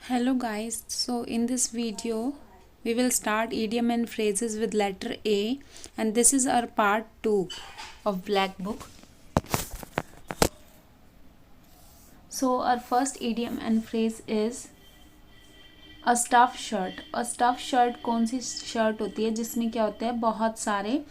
Hello guys, so in this video we will start idiom and phrases with letter A, and this is our part 2 of Black Book. So our first idiom and phrase is a stuffed shirt. A stuffed shirt कौन सी shirt होती है जिसमें क्या होता है, बहुत सारे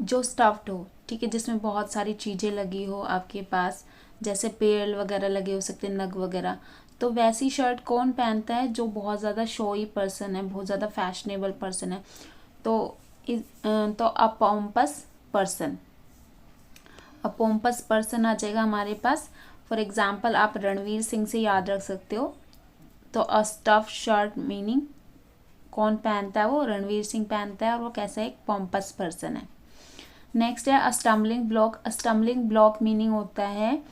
जो स्टफ्ड हो, ठीक है, जिसमें बहुत सारी चीज़ें लगी हो आपके पास, जैसे पेड़ वगैरह लगे हो सकते हैं, नग वगैरह। तो वैसी शर्ट कौन पहनता है? जो बहुत ज़्यादा शोई पर्सन है, बहुत ज़्यादा फैशनेबल पर्सन है। तो अ पोम्पस पर्सन, अ पोम्पस पर्सन आ जाएगा हमारे पास। फॉर एग्जाम्पल आप रणवीर सिंह से याद रख सकते हो। तो अ स्टफ शर्ट मीनिंग कौन पहनता है? वो रणवीर सिंह पहनता है, और वो कैसा एक पोम्पस पर्सन है। नेक्स्ट है अ स्टम्बलिंग ब्लॉक। अ स्टम्बलिंग ब्लॉक मीनिंग होता है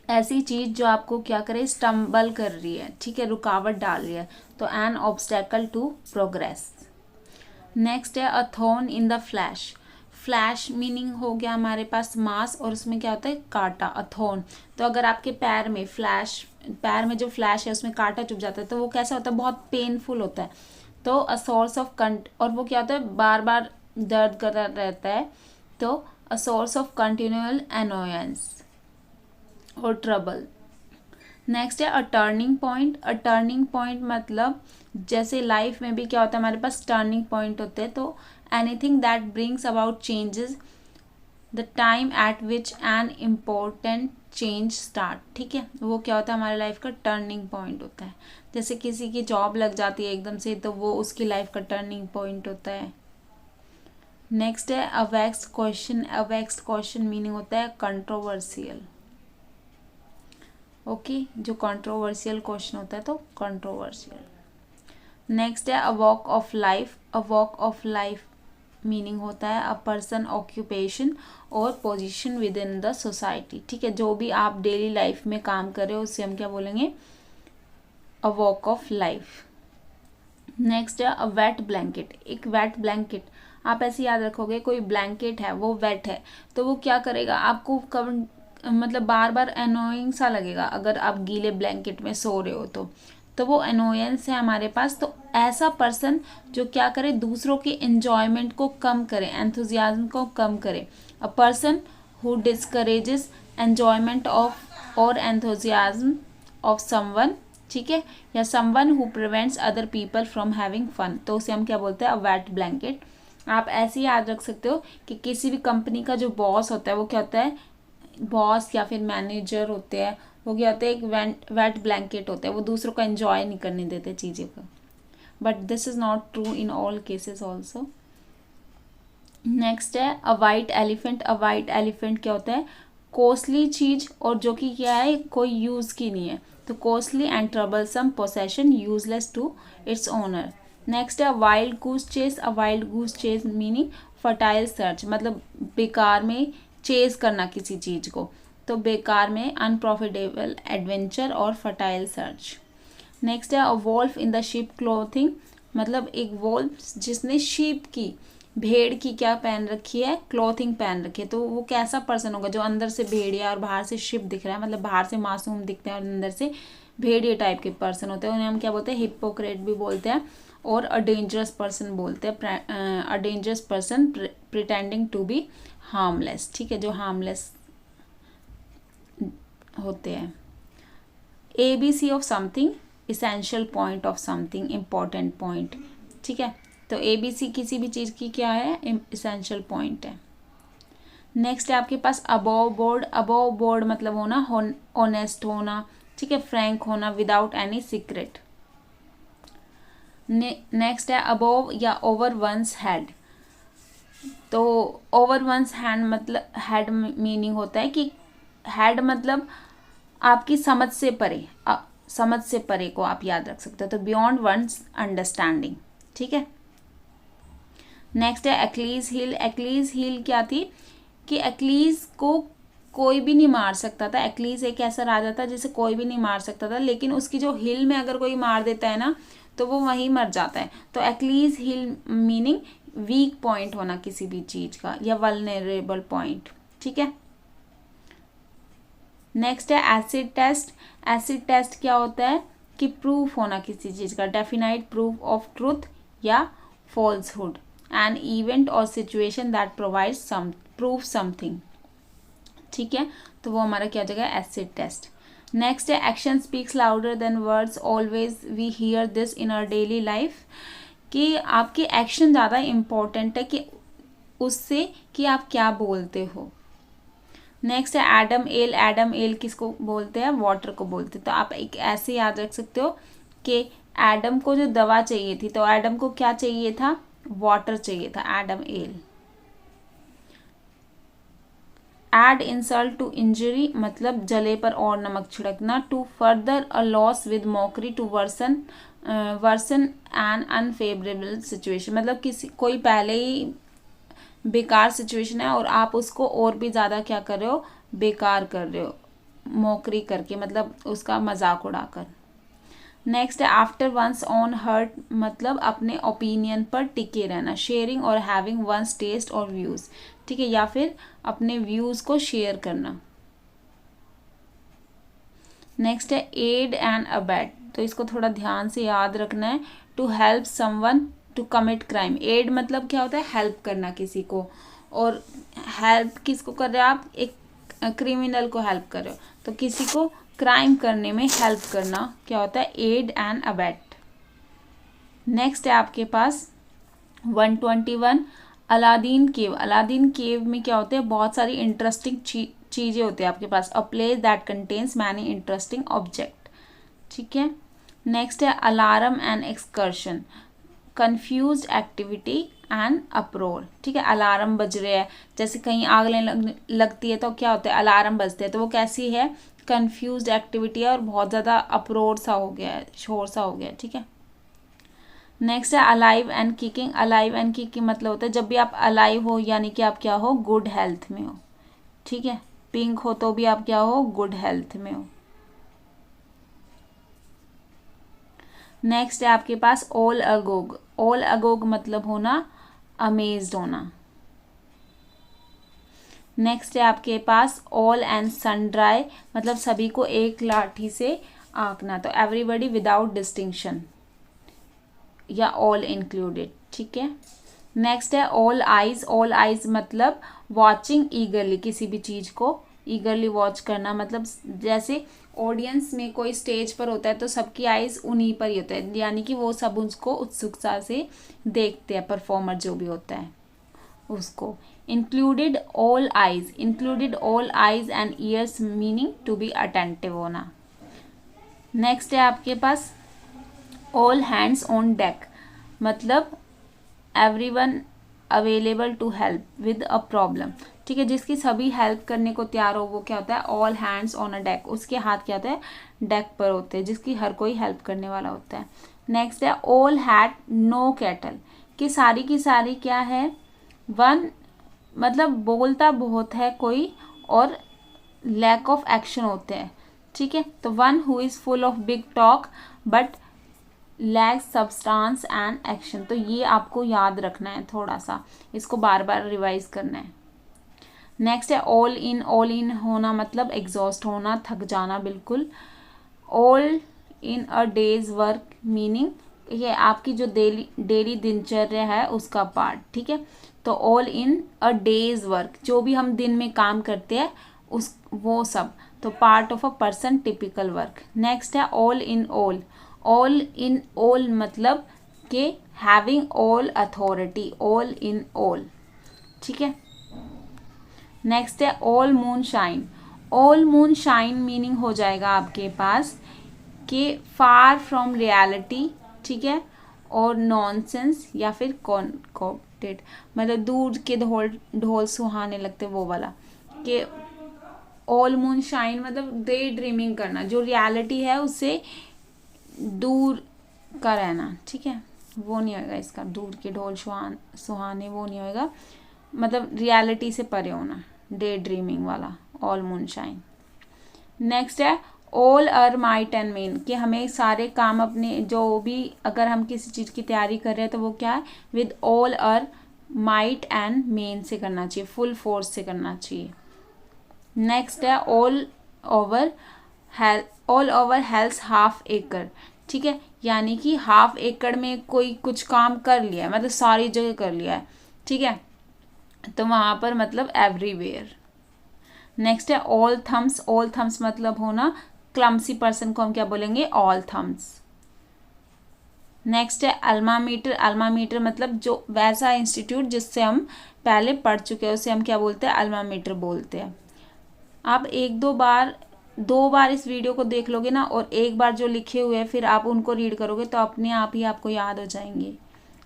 ऐसी चीज़ जो आपको क्या करे, स्टम्बल कर रही है, ठीक है, रुकावट डाल रही है। तो an obstacle to progress. Next है a thorn in the flash. Flash meaning हो गया हमारे पास मांस, और उसमें क्या होता है, कांटा, अ थॉर्न। तो अगर आपके पैर में पैर में जो फ्लैश है उसमें कांटा चुभ जाता है तो वो कैसा होता है, बहुत पेनफुल होता है। तो अ सोर्स ऑफ और वो क्या होता है, बार बार दर्द कर रहता है। तो a source of continual annoyance और ट्रबल। नेक्स्ट है a turning point. A turning point मतलब जैसे लाइफ में भी क्या होता है, हमारे पास टर्निंग पॉइंट होते हैं। तो anything that brings about changes, the time eight which an important change start, ठीक है, वो क्या होता है, हमारे लाइफ का टर्निंग पॉइंट होता है। जैसे किसी की जॉब लग जाती है एकदम से, तो वो उसकी लाइफ का टर्निंग पॉइंट होता है। नेक्स्ट है अ वेक्स्ड क्वेश्चन। अ वेक्स्ड क्वेश्चन मीनिंग होता है कंट्रोवर्शियल। ओके, जो कंट्रोवर्शियल क्वेश्चन होता है, तो कंट्रोवर्शियल। नेक्स्ट है a walk of life. A walk of life meaning होता है अ पर्सन, ऑक्यूपेशन और position with in the society, ठीक है, जो भी आप डेली लाइफ में काम कर रहे हो उससे हम क्या बोलेंगे, a walk of life. Next है अ वेट ब्लैंकेट। एक वेट ब्लैंकेट आप ऐसे याद रखोगे, कोई ब्लैंकेट है वो वेट है, तो वो क्या करेगा, आपको कब मतलब बार बार एनोइंग सा लगेगा अगर आप गीले ब्लैंकेट में सो रहे हो तो वो एनोयंस है हमारे पास। तो ऐसा पर्सन जो क्या करे, दूसरों के एंजॉयमेंट को कम करे, एंथुजियाज्म को कम करे। A person who discourages enjoyment of और एंथुजियाज्म ऑफ समवन, ठीक है, या someone who prevents other people from having fun, तो उसे हम क्या बोलते हैं, अ वेट ब्लैंकेट। आप ऐसे ही याद रख सकते हो कि किसी भी कंपनी का जो बॉस होता है वो क्या होता है, बॉस या फिर मैनेजर होते हैं, वो क्या होते हैं, एक वेट ब्लैंकेट होता है, वो दूसरों को एंजॉय नहीं करने देते चीज़ों को। But this is not true in all cases also. Next है a white elephant. A white elephant क्या होता है, कॉस्टली चीज, और जो कि क्या है, कोई यूज की नहीं है। तो costly and troublesome possession, useless to its owner. Next है wild goose chase. A wild goose chase meaning fertile search, मतलब बेकार में चेस करना किसी चीज को, तो बेकार में अनप्रॉफिटेबल एडवेंचर और फर्टाइल सर्च। नेक्स्ट है a wolf in the sheep clothing, मतलब एक वोल्फ जिसने शीप की, भेड़ की क्या पहन रखी है, क्लॉथिंग पहन रखी है। तो वो कैसा पर्सन होगा, जो अंदर से भेड़िया और बाहर से शिप दिख रहा है, मतलब बाहर से मासूम दिखते हैं और अंदर से भेड़िया टाइप के पर्सन होते हैं, उन्हें हम क्या बोलते हैं, हिप्पोक्रेट भी बोलते हैं, और अ डेंजरस पर्सन बोलते हैं। A dangerous person pretending to be harmless, ठीक है, जो हार्मलेस होते हैं। ABC of something, essential point of something, important point, ठीक है, तो ABC किसी भी चीज़ की क्या है, इसेंशियल पॉइंट है। नेक्स्ट है आपके पास अबव बोर्ड। अबव बोर्ड मतलब होना, ऑनेस्ट होना, ठीक है, फ्रैंक होना, विदाउट एनी सीक्रेट। नेक्स्ट है अबव या ओवर वंस हेड। तो ओवर वंस हैंड मतलब, हेड मीनिंग होता है कि हेड मतलब आपकी समझ से परे, समझ से परे को आप याद रख सकते हो, तो बियॉन्ड वंस अंडरस्टैंडिंग, ठीक है। नेक्स्ट है एक्लीज हील। एक्लीज हील क्या थी कि एक्लीज को कोई भी नहीं मार सकता था। एक्लीज एक ऐसा राजा था जिसे कोई भी नहीं मार सकता था, लेकिन उसकी जो हिल में अगर कोई मार देता है ना, तो वो वहीं मर जाता है। तो एक्लीज हिल मीनिंग वीक पॉइंट होना किसी भी चीज का, या वल्नरेबल पॉइंट, ठीक है। नेक्स्ट है एसिड टेस्ट। एसिड टेस्ट क्या होता है कि प्रूफ होना किसी चीज़ का, डेफिनाइट प्रूफ ऑफ ट्रूथ या फॉल्सहुड, एन इवेंट और situation that provide some proof something. ठीक है, तो वो हमारा क्या हो जाएगा, एसिड टेस्ट। नेक्स्ट है action speaks louder than words, always we hear this in our daily life, कि आपके एक्शन ज़्यादा इम्पोर्टेंट है कि उससे कि आप क्या बोलते हो। नेक्स्ट है एडम एल। एडम एल किसको बोलते हैं, वाटर को बोलते हैं। तो आप एक ऐसे याद रख सकते हो कि एडम को जो दवा चाहिए थी, तो एडम को क्या चाहिए था, वाटर चाहिए था, एडम एल। एड इंसल्ट टू इंजरी मतलब जले पर और नमक छिड़कना। To further a loss with mockery, to worsen an unfavourable situation मतलब किसी कोई पहले ही बेकार सिचुएशन है और आप उसको और भी ज़्यादा क्या कर रहे हो, बेकार कर रहे हो, मॉकरी करके मतलब उसका मजाक उड़ाकर। नेक्स्ट है आफ्टर वंस ऑन हर्ट मतलब अपने ओपिनियन पर टिके रहना। शेयरिंग और हैविंग वंस टेस्ट और व्यूज़, ठीक है, या फिर अपने व्यूज़ को शेयर करना। नेक्स्ट है एड एंड अबेट, तो इसको थोड़ा ध्यान से याद रखना है। To help someone to commit crime. Aid मतलब क्या होता है, हेल्प करना किसी को, और हेल्प किसको कर रहे हो आप, एक क्रिमिनल को हेल्प कर रहे हो, तो किसी को क्राइम करने में हेल्प करना क्या होता है, एड एंड अबेट। नेक्स्ट है आपके पास 121 अलादीन केव। अलादीन केव में क्या होते हैं, बहुत सारी इंटरेस्टिंग चीज़ें होती है आपके पास। A place that contains many interesting object, ठीक है। नेक्स्ट है alarm and excursion, confused activity and uproar, ठीक है। अलार्म बज रहे हैं, जैसे कहीं आग लगती है तो क्या होता है, अलार्म बजते हैं, तो वो कैसी है, कंफ्यूज्ड एक्टिविटी है और बहुत ज़्यादा अप्रोर सा हो गया है, शोर सा हो गया है, ठीक है। नेक्स्ट है alive and kicking. Alive and kicking मतलब होता है जब भी आप अलाइव हो यानी कि आप क्या हो, गुड हेल्थ में हो, ठीक है। पिंक हो तो भी आप क्या हो, गुड हेल्थ में हो। नेक्स्ट है आपके पास ऑल अगोग। ऑल अगोग मतलब होना अमेज्ड होना। नेक्स्ट है आपके पास ऑल एंड सनड्राई मतलब सभी को एक लाठी से आंकना, तो एवरीबडी विदाउट डिस्टिंक्शन या ऑल इंक्लूडेड, ठीक है। नेक्स्ट है ऑल आइज। ऑल आइज मतलब वॉचिंग ईगरली, किसी भी चीज़ को ईगरली वॉच करना, मतलब जैसे ऑडियंस में कोई स्टेज पर होता है तो सबकी आइज उन्हीं पर ही होता है, यानी कि वो सब उसको उत्सुकता से देखते हैं, परफॉर्मर जो भी होता है उसको। Included all eyes, included all eyes and ears meaning to be attentive होना। नेक्स्ट है आपके पास ऑल हैंड्स ऑन डेक मतलब everyone available to help with a problem, ठीक है। जिसकी सभी हेल्प करने को तैयार हो वो क्या होता है, all hands on a deck, उसके हाथ क्या होता है, डेक पर होते हैं, जिसकी हर कोई हेल्प करने वाला होता है। नेक्स्ट है ऑल हैड नो कैटल, कि सारी क्या है, वन मतलब बोलता बहुत है कोई और लैक ऑफ एक्शन होते हैं, ठीक है। तो one who is full of big talk but lack substance and action, तो ये आपको याद रखना है, थोड़ा सा इसको बार बार रिवाइज करना है। नेक्स्ट है ऑल इन। ऑल इन होना मतलब एग्जॉस्ट होना, थक जाना बिल्कुल। All in a days work meaning ये आपकी जो डेली दिनचर्या है उसका पार्ट, ठीक है। तो all in a days work जो भी हम दिन में काम करते हैं उस वो सब, तो part of a person typical work. Next है all in all. All in all मतलब के having all authority, all in all, ठीक है। नेक्स्ट है all moon shine. All moon shine meaning हो जाएगा आपके पास कि फार फ्रॉम रियलिटी, ठीक है, और नॉनसेंस या फिर कॉन्कोटेड मतलब दूर के ढोल सुहाने लगते वो वाला, कि ऑल मून शाइन मतलब डे ड्रीमिंग करना, जो रियलिटी है उससे दूर का रहना, ठीक है, वो नहीं होएगा इसका, दूर के ढोल सुहाने वो नहीं होएगा, मतलब रियलिटी से परे होना, डे ड्रीमिंग वाला ऑल मून शाइन। नेक्स्ट है all our might and main, कि हमें सारे काम अपने जो भी अगर हम किसी चीज़ की तैयारी कर रहे हैं तो वो क्या है, with all our might and main से करना चाहिए, फुल फोर्स से करना चाहिए। नेक्स्ट है all over all over hells half acre, ठीक है, यानी कि हाफ एकड़ में कोई कुछ काम कर लिया है, मतलब सारी जगह कर लिया है, ठीक है, तो वहाँ पर मतलब एवरीवेयर। नेक्स्ट है ऑल थम्स। ऑल थम्स मतलब होना क्लमसी पर्सन को हम क्या बोलेंगे, ऑल थम्स। नेक्स्ट है अल्मा मीटर। अल्मा मीटर मतलब जो वैसा इंस्टीट्यूट जिससे हम पहले पढ़ चुके हैं उसे हम क्या बोलते हैं, अल्मा मीटर बोलते हैं। आप एक दो बार इस वीडियो को देख लोगे ना, और एक बार जो लिखे हुए हैं फिर आप उनको रीड करोगे तो अपने आप ही आपको याद हो जाएंगे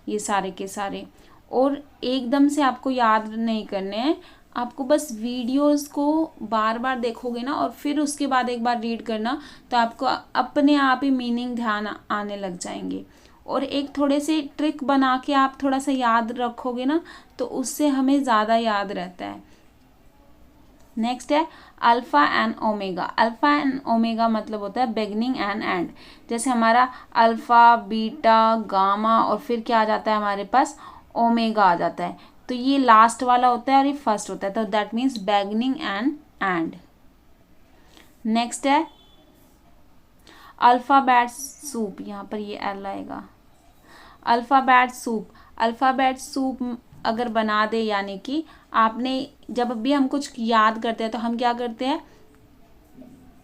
ये सारे के सारे। और एकदम से आपको याद नहीं करने हैं, आपको बस वीडियोस को बार बार देखोगे ना और फिर उसके बाद एक बार रीड करना, तो आपको अपने आप ही मीनिंग ध्यान आने लग जाएंगे। और एक थोड़े से ट्रिक बना के आप थोड़ा सा याद रखोगे ना, तो उससे हमें ज़्यादा याद रहता है। नेक्स्ट है alpha and omega. Alpha and omega मतलब होता है बिगनिंग एंड एंड। जैसे हमारा अल्फ़ा, बीटा, गामा और फिर क्या आ जाता है हमारे पास, ओमेगा आ जाता है। तो ये लास्ट वाला होता है और ये फर्स्ट होता है, तो that means beginning and and. Next है अल्फ़ाबेट सूप, यहाँ पर ये एल आएगा। Alphabet soup. अल्फ़ाबेट सूप अगर बना दे, यानी कि आपने जब भी हम कुछ याद करते हैं तो हम क्या करते हैं,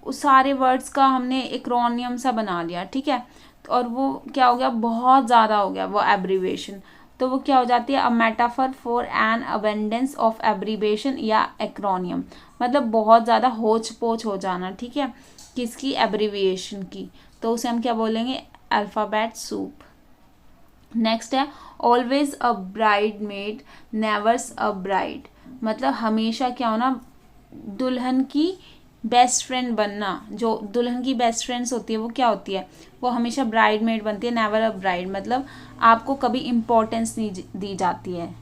उस सारे वर्ड्स का हमने एक्रोनियम सा बना लिया, ठीक है, और वो क्या हो गया, बहुत ज़्यादा हो गया वो एब्रीवेशन, तो वो क्या हो जाती है, a metaphor for an abundance of abbreviation या एक्रोनियम, मतलब बहुत ज़्यादा होच पोच हो जाना, ठीक है, किसकी, एब्रीविएशन की, तो उसे हम क्या बोलेंगे, अल्फ़ाबेट सूप। नेक्स्ट है always a bride made नेवर्स a bride, मतलब हमेशा क्या होना, दुल्हन की बेस्ट फ्रेंड बनना। जो दुल्हन की बेस्ट फ्रेंड्स होती है वो क्या होती है, वो हमेशा ब्राइड मेड बनती है, नेवर अ ब्राइड, मतलब आपको कभी इम्पोर्टेंस नहीं दी जाती है।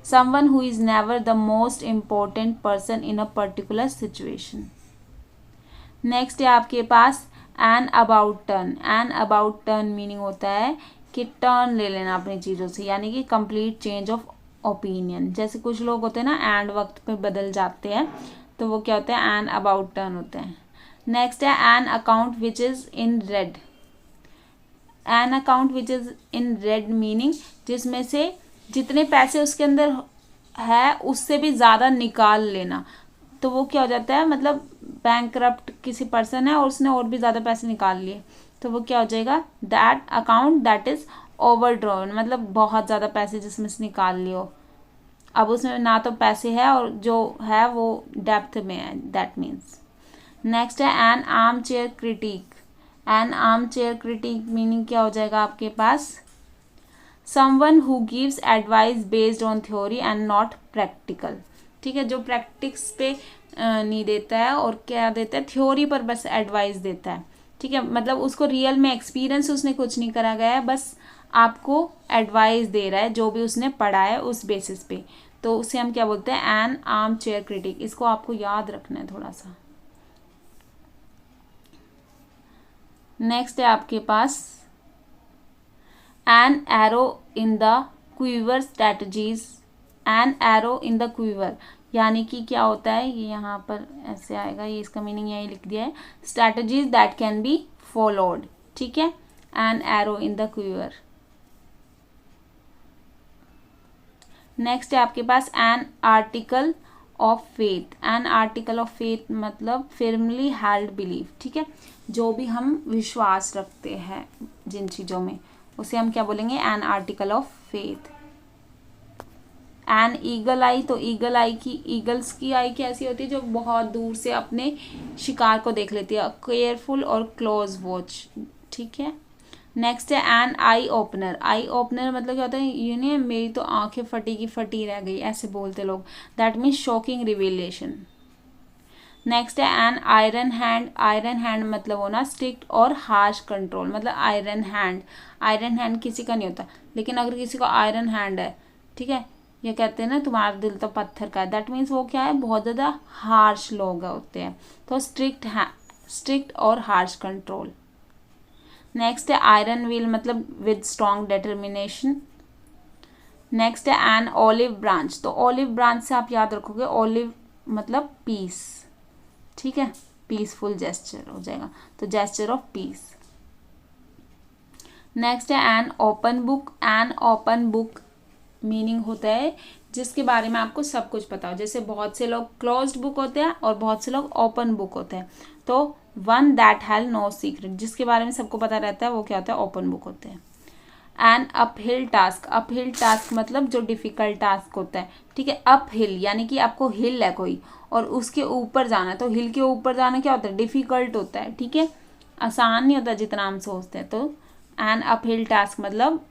Someone who is never the most important person in a particular situation. Next है आपके पास an about turn. An about turn meaning होता है कि टर्न ले लेना अपनी चीज़ों से, यानी कि कंप्लीट चेंज ऑफ ओपिनियन। जैसे कुछ लोग होते हैं ना एंड वक्त पे बदल जाते हैं, तो वो क्या होते हैं, एन अबाउट टर्न होते हैं। नेक्स्ट है an account which is in red. An account which is in red meaning जिसमें से जितने पैसे उसके अंदर है उससे भी ज़्यादा निकाल लेना, तो वो क्या हो जाता है, मतलब बैंकरप्ट किसी पर्सन है और उसने और भी ज़्यादा पैसे निकाल लिए, तो वो क्या हो जाएगा, that account that is overdrawn, मतलब बहुत ज़्यादा पैसे जिसमें से निकाल लियो, अब उसमें ना तो पैसे है और जो है वो डेप्थ में है, दैट मीन्स। नेक्स्ट है an arm chair critic. An arm chair critic meaning क्या हो जाएगा आपके पास, someone who gives advice based on theory and not practical, ठीक है, जो प्रैक्टिक्स पे नहीं देता है और क्या देता है, थ्योरी पर बस एडवाइस देता है, ठीक है, मतलब उसको रियल में एक्सपीरियंस उसने कुछ नहीं करा गया है, बस आपको एडवाइस दे रहा है जो भी उसने पढ़ा है उस बेसिस पे, तो उसे हम क्या बोलते हैं, एन आर्म चेयर क्रिटिक। इसको आपको याद रखना है थोड़ा सा। नेक्स्ट है आपके पास an arrow in the quiver strategies. An arrow in the quiver यानी कि क्या होता है, ये यहाँ पर ऐसे आएगा, ये इसका मीनिंग यही लिख दिया है, strategies that can be followed, ठीक है, an arrow in the quiver. Next है आपके पास an article of faith. An article of faith मतलब फिर्मली हेल्ड बिलीफ, ठीक है, जो भी हम विश्वास रखते हैं जिन चीज़ों में, उसे हम क्या बोलेंगे, an article of faith. An eagle eye, तो ईगल आई की, ईगल्स की आई कैसी होती है, जो बहुत दूर से अपने शिकार को देख लेती है, केयरफुल और क्लोज वॉच, ठीक है। नेक्स्ट है an eye opener. Eye opener मतलब क्या होता है, ये नहीं, मेरी तो आंखें फटी की फटी रह गई, ऐसे बोलते लोग, दैट मीन्स शॉकिंग रिवीलेशन। नेक्स्ट है an iron hand. Iron hand मतलब होना स्ट्रिक्ट और हार्श कंट्रोल, मतलब आयरन हैंड, आयरन हैंड किसी का नहीं होता, लेकिन अगर किसी को आयरन हैंड है, ठीक है, ये कहते हैं ना तुम्हारा दिल तो पत्थर का है, दैट मीन्स वो क्या है, बहुत ज़्यादा हार्श लोग होते हैं, तो स्ट्रिक्ट और हार्श कंट्रोल। नेक्स्ट है आयरन विल मतलब विद स्ट्रॉन्ग डिटर्मिनेशन। नेक्स्ट है एन ऑलिव ब्रांच। तो ऑलिव ब्रांच से आप याद रखोगे, ऑलिव मतलब पीस, ठीक है। पीसफुल जेस्चर हो जाएगा, तो जेस्चर ऑफ पीस। नेक्स्ट है an open book. An open book meaning होता है जिसके बारे में आपको सब कुछ पता हो। जैसे बहुत से लोग क्लोज्ड बुक होते हैं और बहुत से लोग ओपन बुक होते हैं। तो one that has no secret, जिसके बारे में सबको पता रहता है, वो क्या होता है, ओपन बुक होते हैं। An uphill task. Uphill task मतलब जो डिफिकल्ट टास्क होता है, ठीक है। अपहिल यानी कि आपको हिल है कोई और उसके ऊपर जाना है, तो हिल के ऊपर जाना क्या होता है, डिफिकल्ट होता है, ठीक है, आसान नहीं होता जितना हम सोचते हैं। तो एन अपहिल टास्क मतलब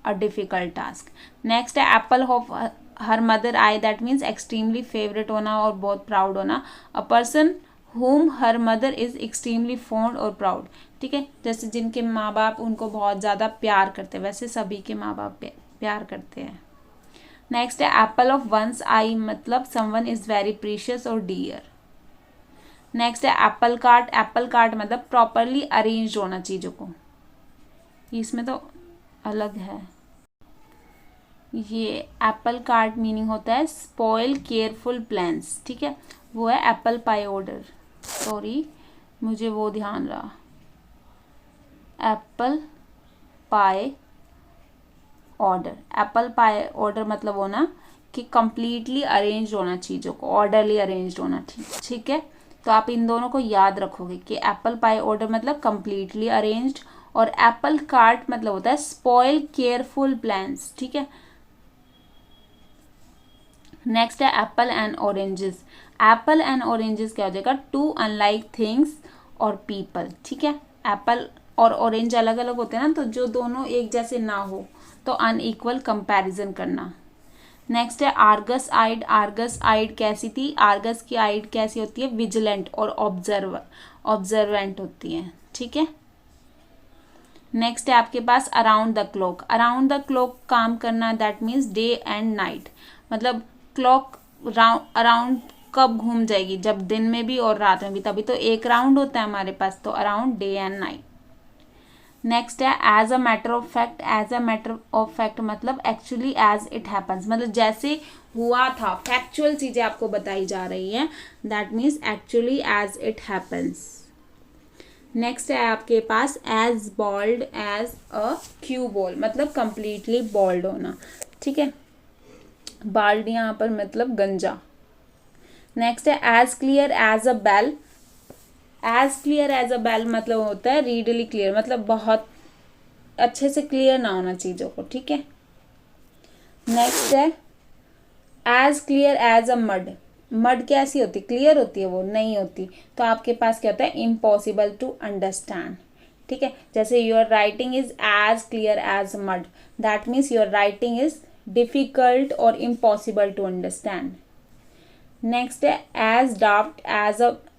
अ डिफिकल्ट टास्क। नेक्स्ट है Apple of her mother I. That means extremely favourite होना और बहुत प्राउड होना। A person whom her mother is extremely fond और प्राउड, ठीक है। जैसे जिनके माँ बाप उनको बहुत ज़्यादा प्यार करते हैं, वैसे सभी के माँ बाप प्यार करते हैं। नेक्स्ट है एप्पल ऑफ वंस आई, मतलब समवन इज वेरी प्रीशियस और डियर। नेक्स्ट है एप्पल कार्ट। एप्पल कार्ट मतलब प्रॉपरली अरेंज होना चीज़ों को, इसमें तो अलग है। ये एप्पल कार्ट मीनिंग होता है स्पॉइल केयरफुल प्लान्स, ठीक है। वो है एप्पल पाई ऑर्डर, सॉरी मुझे वो ध्यान रहा, apple pie order. Apple pie order मतलब होना कि कंप्लीटली अरेंज होना चीज़ों को, ऑर्डरली अरेंज होना, ठीक है। तो आप इन दोनों को याद रखोगे कि एप्पल पाई ऑर्डर मतलब कंप्लीटली अरेंज्ड और एप्पल कार्ट मतलब होता है स्पॉइल केयरफुल प्लान्स, ठीक है। नेक्स्ट है Apple and oranges. Apple and oranges क्या हो जाएगा, टू अनलाइक थिंग्स और पीपल, ठीक है। एप्पल और ऑरेंज अलग अलग होते हैं ना, तो जो दोनों एक जैसे ना हो तो अनइक्वल कंपैरिजन करना। नेक्स्ट है आर्गस आइड। आर्गस आइड कैसी थी, आर्गस की आइड कैसी होती है, विजिलेंट और ऑब्जर्वेंट होती है, ठीक है। नेक्स्ट है आपके पास around the clock. Around the clock काम करना, that means day and night, मतलब क्लॉक अराउंड कब घूम जाएगी, जब दिन में भी और रात में भी, तभी तो एक राउंड होता है हमारे पास, तो around day and night. Next है as a matter of fact. As a matter of fact मतलब एक्चुअली एज इट हैपन्स, मतलब जैसे हुआ था, फैक्चुअल चीजें आपको बताई जा रही हैं, that means actually as it happens. Next है आपके पास as bold as a cue ball, मतलब कंप्लीटली बॉल्ड होना, ठीक है। बाल्ड यहाँ पर मतलब गंजा। नेक्स्ट है as clear as a bell. As clear as a bell मतलब होता है रीडली क्लियर, मतलब बहुत अच्छे से क्लियर ना होना चीज़ों को, ठीक है। नेक्स्ट है as clear as a mud. Mud कैसी होती, क्लियर होती है, वो नहीं होती, तो आपके पास क्या होता है, इम्पॉसिबल टू अंडरस्टैंड, ठीक है। जैसे your writing is as clear as mud, that means your writing is difficult और इम्पॉसिबल टू अंडरस्टैंड। नेक्स्ट है as daft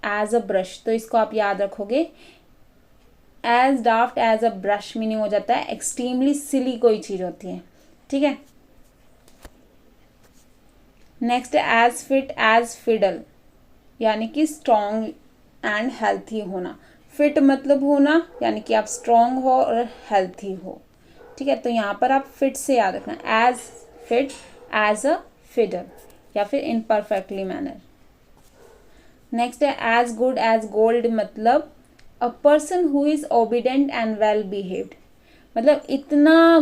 as a brush, तो इसको आप याद रखोगे। As daft as a brush meaning हो जाता है एक्सट्रीमली सिली कोई चीज होती है, ठीक है। नेक्स्ट है एज फिट एज फिडल, यानी कि स्ट्रॉन्ग एंड हेल्थी होना। फिट मतलब होना यानी कि आप स्ट्रॉन्ग हो और हेल्थी हो, ठीक है। तो यहाँ पर आप फिट से याद रखना, as fit as a fiddle या फिर इन परफेक्टली मैनर। नेक्स्ट है एज गुड एज गोल्ड, मतलब a person who is obedient and well behaved, मतलब इतना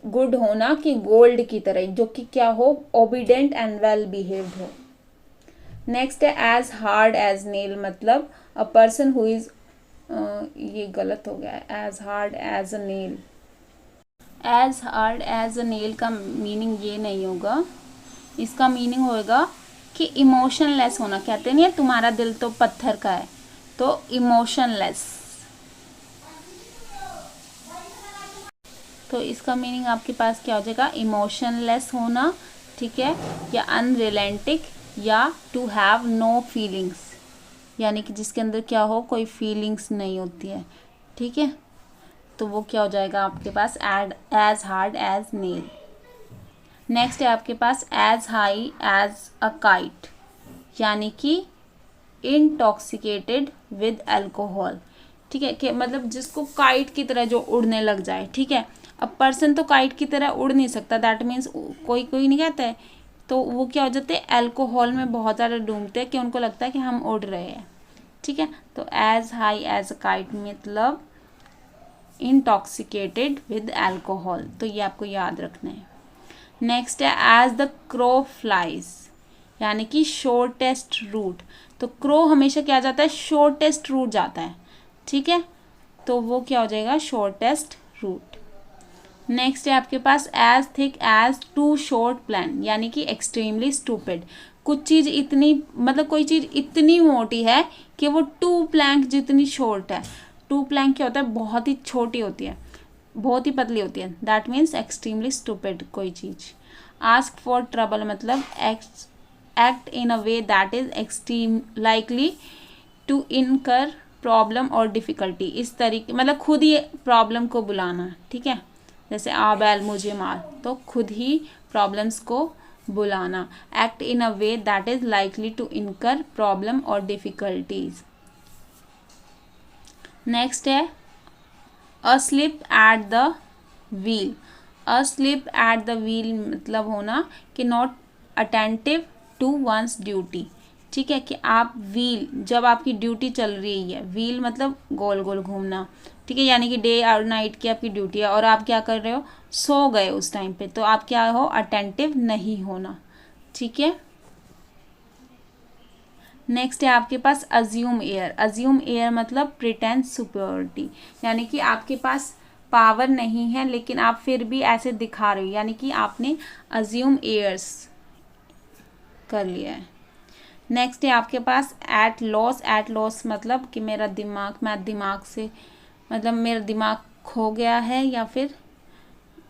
गुड होना कि गोल्ड की तरह, जो कि क्या हो, ओबीडेंट एंड वेल बिहेव्ड हो। नेक्स्ट है एज हार्ड एज नेल, मतलब अ पर्सन हु इज, ये गलत हो गया है, as hard as a nail. As hard as a nail का मीनिंग ये नहीं होगा, इसका मीनिंग होगा कि इमोशनलेस होना। कहते नहीं है तुम्हारा दिल तो पत्थर का है, तो इमोशनलेस, तो इसका मीनिंग आपके पास क्या हो जाएगा, इमोशनलेस होना, ठीक है, या अनरिलेंटिक, या टू हैव नो फीलिंग्स, यानी कि जिसके अंदर क्या हो, कोई फीलिंग्स नहीं होती है, ठीक है। तो वो क्या हो जाएगा आपके पास, as hard as nail. Next है आपके पास as high as a kite, यानी कि इंटॉक्सिकेटेड विद अल्कोहल, ठीक है, कि मतलब जिसको काइट की तरह जो उड़ने लग जाए, ठीक है। अब पर्सन तो काइट की तरह उड़ नहीं सकता, दैट मीन्स कोई कोई नहीं कहता है, तो वो क्या हो जाते हैं, अल्कोहल में बहुत ज़्यादा डूबते हैं कि उनको लगता है कि हम उड़ रहे हैं, ठीक है। तो as high as a kite मतलब इंटॉक्सिकेटेड विद एल्कोहल, तो ये आपको याद रखना है। नेक्स्ट है एज द क्रो फ्लाइज, यानी कि शॉर्टेस्ट रूट। तो क्रो हमेशा क्या जाता है, शॉर्टेस्ट रूट जाता है, ठीक है, तो वो क्या हो जाएगा, शॉर्टेस्ट रूट। नेक्स्ट है आपके पास as thick as two short plan, यानी कि एक्सट्रीमली स्टूपिड। कुछ चीज़ इतनी मतलब कोई चीज़ इतनी मोटी है कि वो टू प्लैंक जितनी शॉर्ट है। टू प्लैंक क्या होता है, बहुत ही छोटी होती है, बहुत ही पतली होती है, दैट मीन्स एक्सट्रीमली स्टूपिड कोई चीज़। आस्क फॉर ट्रबल मतलब act in a way that is extreme likely to incur problem और डिफ़िकल्टी, इस तरीके मतलब खुद ही प्रॉब्लम को बुलाना, ठीक है, जैसे आ बैल मुझे मार, तो खुद ही प्रॉब्लम्स को बुलाना। Act in a way that is likely to incur problem और डिफ़िकल्टीज। नेक्स्ट है asleep at the wheel. Asleep at the wheel मतलब होना कि not attentive to one's duty, ठीक है, कि आप व्हील जब आपकी ड्यूटी चल रही है, व्हील मतलब गोल गोल घूमना, ठीक है, यानी कि डे और नाइट की आपकी ड्यूटी है और आप क्या कर रहे हो, सो गए उस टाइम पे, तो आप क्या हो, अटेंटिव नहीं होना, ठीक है। नेक्स्ट है आपके पास अज्यूम एयर। अज्यूम एयर मतलब प्रिटेंड सुपीरियरिटी, यानी कि आपके पास पावर नहीं है लेकिन आप फिर भी ऐसे दिखा रहे हो, यानी कि आपने अज्यूम एयर्स कर लिया है। नेक्स्ट है आपके पास एट लॉस। एट लॉस मतलब कि मेरा दिमाग, मैं दिमाग से मतलब मेरा दिमाग खो गया है या फिर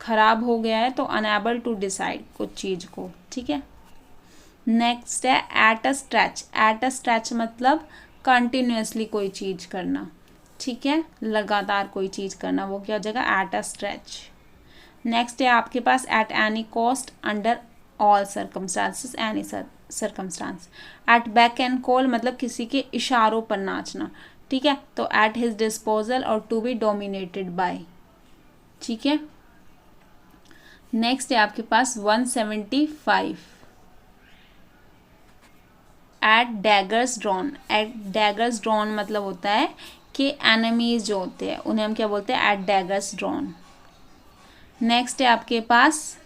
ख़राब हो गया है, तो अनएबल टू डिसाइड कुछ चीज़ को, ठीक है। नेक्स्ट है at a stretch. At a stretch मतलब कंटिन्यूसली कोई चीज़ करना, ठीक है, लगातार कोई चीज़ करना, वो क्या हो जाएगा, एट अ स्ट्रेच। नेक्स्ट है आपके पास at any cost, under all circumstances, any circumstance. At back and call मतलब किसी के इशारों पर नाचना, ठीक है, तो एट हिज डिस्पोजल और टू बी डोमिनेटेड बाय, ठीक है। नेक्स्ट है आपके पास 175 at daggers drawn. At daggers drawn मतलब होता है कि एनिमीज जो होते हैं उन्हें हम क्या बोलते हैं, एट डैगर्स ड्रॉन। नेक्स्ट है आपके पास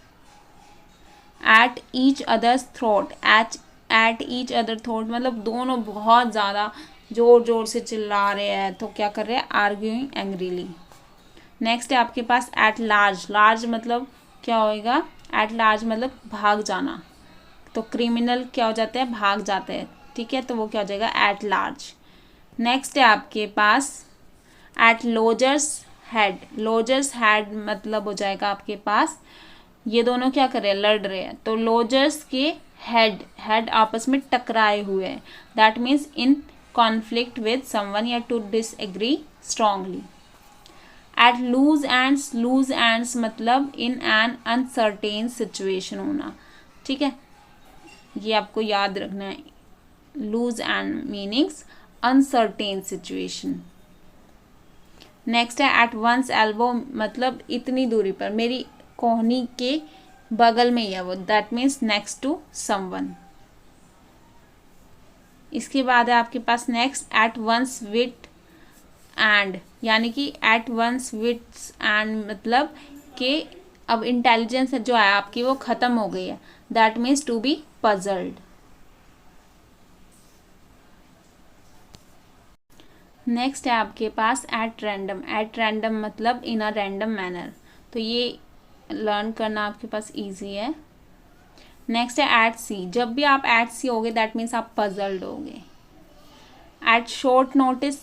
at each others throat. At each other throat मतलब दोनों बहुत ज़्यादा जोर जोर से चिल्ला रहे हैं, तो क्या कर रहे हैं, आर्ग्यूइंग एंग्रीली। नेक्स्ट है आपके पास एट लार्ज। लार्ज मतलब क्या होएगा, एट लार्ज मतलब भाग जाना, तो क्रिमिनल क्या हो जाते हैं, भाग जाते हैं, ठीक है, तो वो क्या हो जाएगा, एट लार्ज। नेक्स्ट है आपके पास एट लोजर्स हेड। लोजर्स हेड मतलब हो जाएगा आपके पास, ये दोनों क्या कर रहे हैं, लड़ रहे हैं, तो लोजर्स के हेड, हेड आपस में टकराए हुए हैं, that means in conflict with someone या to disagree strongly. At loose ends. Loose ends मतलब इन एन अनसर्टेन सिचुएशन होना, ठीक है, ये आपको याद रखना है। Loose end meanings uncertain situation. Next है एट वंस एल्बो मतलब इतनी दूरी पर, मेरी कोहनी के बगल में ही है वो, that means next to someone. इसके बाद है आपके पास next at one's wit end, यानी कि एट वंस विट्स एंड मतलब कि अब इंटेलिजेंस जो है आपकी वो ख़त्म हो गई है, that means to be puzzled. Next है आपके पास एट रैंडम। एट रैंडम मतलब इन अ रैंडम मैनर, तो ये लर्न करना आपके पास इजी है। नेक्स्ट है एट सी। जब भी आप एट सी होगे दैट मीन्स आप पजल्ड होगे। एट शॉर्ट नोटिस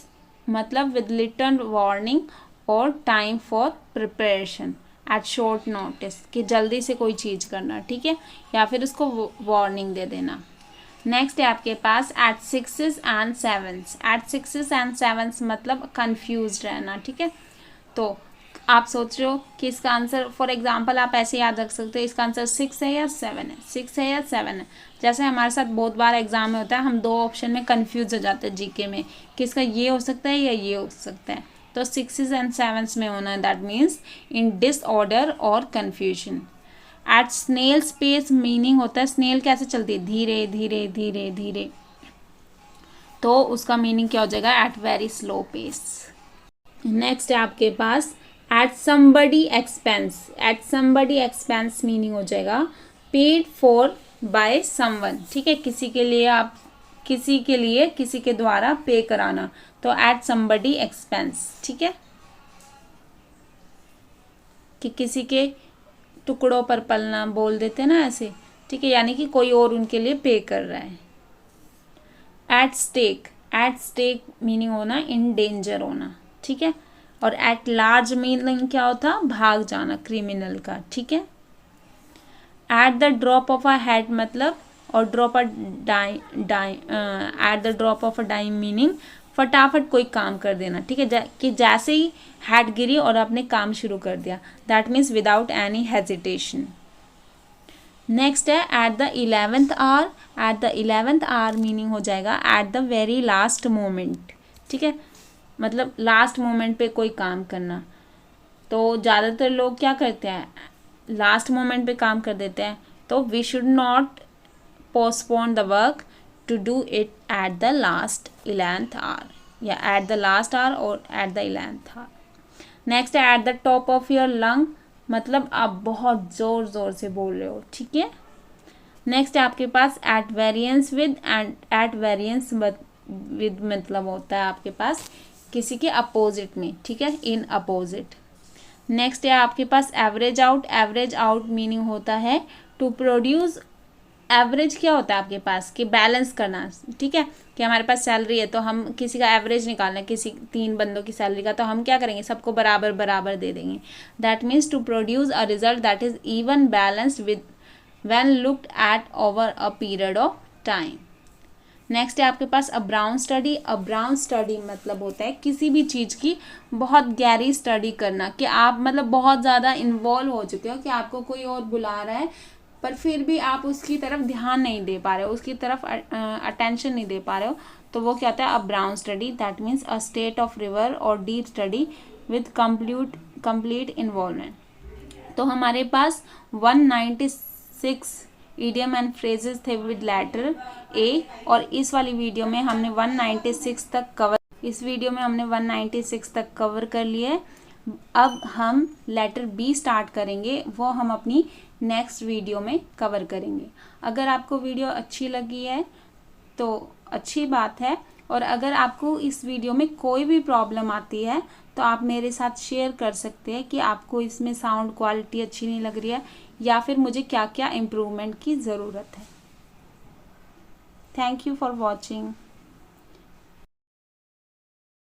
मतलब विद लिटल वार्निंग और time for preparation. At short notice कि जल्दी से कोई चीज़ करना, ठीक है, या फिर उसको वार्निंग दे देना। नेक्स्ट है आपके पास at sixes and sevens. At sixes and sevens मतलब कंफ्यूज रहना, ठीक है, तो आप सोच रहे हो कि इसका आंसर फॉर एग्जांपल आप ऐसे याद रख सकते हो, इसका आंसर 6 है या 7 है, 6 है या 7 है। जैसे हमारे साथ बहुत बार एग्जाम में होता है, हम दो ऑप्शन में कंफ्यूज हो जाते हैं जीके में कि इसका ये हो सकता है या ये हो सकता है, तो 6 एंड 7 में होना है, दैट मीन्स इन डिसऑर्डर और confusion. At snail's pace meaning होता है स्नेल कैसे चलती है, धीरे धीरे धीरे धीरे, तो उसका मीनिंग क्या हो जाएगा, at very slow pace. Next है आपके पास at somebody expense. At somebody expense meaning हो जाएगा पेड फॉर बाय समवन। ठीक है, किसी के लिए आप किसी के द्वारा पे कराना, तो एट समबडी एक्सपेंस। ठीक है, कि किसी के टुकड़ों पर पलना बोल देते हैं ना ऐसे। ठीक है, यानी कि कोई और उनके लिए पे कर रहा है। At stake, at stake meaning होना इन डेंजर होना। ठीक है, और एट लार्ज मीनिंग क्या होता, भाग जाना क्रिमिनल का। ठीक है, at the drop of a hat मतलब, और drop a at the drop of a dime meaning फटाफट कोई काम कर देना। ठीक है, कि जैसे ही हेड गिरी और आपने काम शुरू कर दिया, that means without any hesitation. Next है at the 11th hour. At the 11th hour meaning हो जाएगा at the very last moment. ठीक है, मतलब लास्ट मोमेंट पे कोई काम करना। तो ज़्यादातर लोग क्या करते हैं, लास्ट मोमेंट पे काम कर देते हैं। तो we should not postpone the work to do it at the last 11th hour, या एट द लास्ट आवर और at the 11th hour. Next है at the top of your lung, मतलब आप बहुत ज़ोर ज़ोर से बोल रहे हो। ठीक है, नेक्स्ट है आपके पास at variance with. And at variance with मतलब होता है आपके पास किसी के अपोजिट में। ठीक है, इन अपोजिट। नेक्स्ट है आपके पास average out. Average out meaning होता है टू प्रोड्यूस। एवरेज क्या होता है आपके पास, कि बैलेंस करना। ठीक है, कि हमारे पास सैलरी है तो हम किसी का एवरेज निकालना है, किसी 3 बंदों की सैलरी का, तो हम क्या करेंगे, सबको बराबर बराबर दे देंगे। That means to produce a result that is even balanced with when looked at over a period of time. Next है आपके पास a brown study. A brown study मतलब होता है किसी भी चीज़ की बहुत गहरी स्टडी करना, कि आप मतलब बहुत ज़्यादा इन्वॉल्व हो चुके हो, कि आपको कोई और बुला रहा है पर फिर भी आप उसकी तरफ ध्यान नहीं दे पा रहे हो, उसकी तरफ अटेंशन नहीं दे पा रहे हो, तो वो क्या होता है, a brown study. That means a state of river और deep study with complete involvement. तो हमारे पास 196 इडियम एंड फ्रेजेस थे विद लेटर ए, और इस वाली वीडियो में हमने 196 तक कवर, इस वीडियो में हमने 196 तक कवर कर लिए। अब हम लेटर बी स्टार्ट करेंगे, वो हम अपनी नेक्स्ट वीडियो में कवर करेंगे। अगर आपको वीडियो अच्छी लगी है तो अच्छी बात है, और अगर आपको इस वीडियो में कोई भी प्रॉब्लम आती है तो आप मेरे साथ शेयर कर सकते हैं कि आपको इसमें साउंड क्वालिटी अच्छी नहीं लग रही है, या फिर मुझे क्या क्या इम्प्रूवमेंट की ज़रूरत है। Thank you for watching.